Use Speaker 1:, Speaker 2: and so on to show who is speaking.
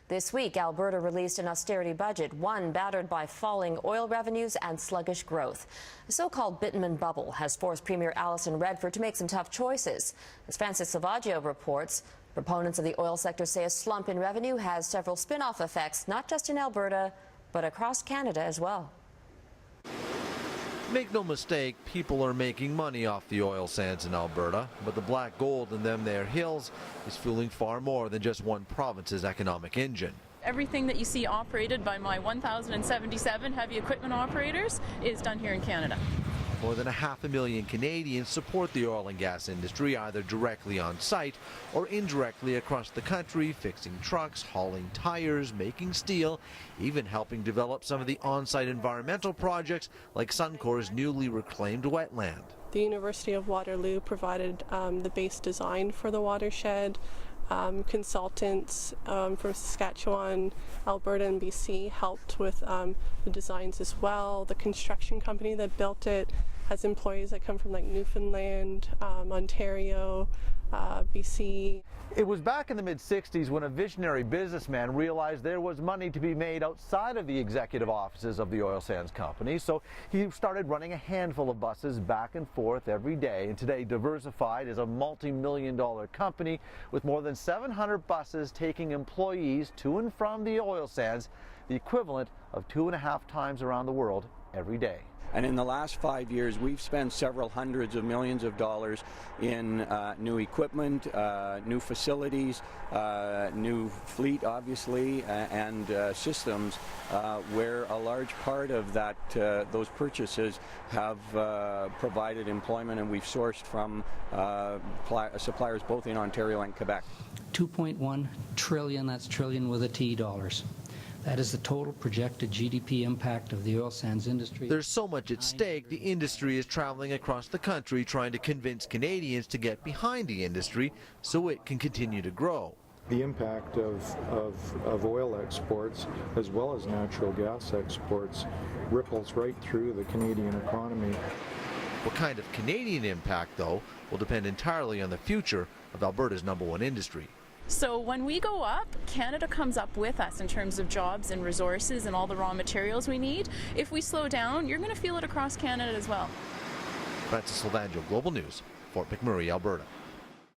Speaker 1: This week, Alberta released an austerity budget, one battered by falling oil revenues and sluggish growth. The so-called bitumen bubble has forced Premier Alison Redford to make some tough choices. As Francis SILVAGGIO reports, proponents of the oil sector say a slump in revenue has several spin-off effects, not just in Alberta, but across Canada as well.
Speaker 2: Make no mistake, people are making money off the oil sands in Alberta, but the black gold in them there hills is fueling far more than just one province's economic engine.
Speaker 3: Everything that you see operated by my 1,077 heavy equipment operators is done here in Canada.
Speaker 2: More than 500,000 Canadians support the oil and gas industry, either directly on site or indirectly across the country, fixing trucks, hauling tires, making steel, even helping develop some of the on-site environmental projects like Suncor's newly reclaimed wetland.
Speaker 4: The University of Waterloo provided the base design for the watershed. Consultants from Saskatchewan, Alberta and BC helped with the designs as well. The construction company that built it has employees that come from like Newfoundland, Ontario, BC.
Speaker 5: It was back in the mid-60s when a visionary businessman realized there was money to be made outside of the executive offices of the oil sands company, so he started running a handful of buses back and forth every day, and today Diversified is a multi-million-dollar company with more than 700 buses taking employees to and from the oil sands, the equivalent of 2.5 times around the world every day.
Speaker 6: And in the last 5 years, we've spent several hundreds of millions of dollars in new equipment, new facilities, new fleet, obviously, and systems, where a large part of that those purchases have provided employment, and we've sourced from suppliers both in Ontario and Quebec.
Speaker 7: 2.1 trillion, that's trillion with a T, dollars. That is the total projected GDP impact of the oil sands industry.
Speaker 2: There's so much at stake, the industry is traveling across the country trying to convince Canadians to get behind the industry so it can continue to grow.
Speaker 8: The impact of oil exports as well as natural gas exports ripples right through the Canadian economy.
Speaker 2: What kind of Canadian impact, though, will depend entirely on the future of Alberta's #1 industry.
Speaker 3: So when we go up, Canada comes up with us in terms of jobs and resources and all the raw materials we need. If we slow down, you're going to feel it across Canada as well.
Speaker 2: Francis SILVAGGIO, Global News, Fort McMurray, Alberta.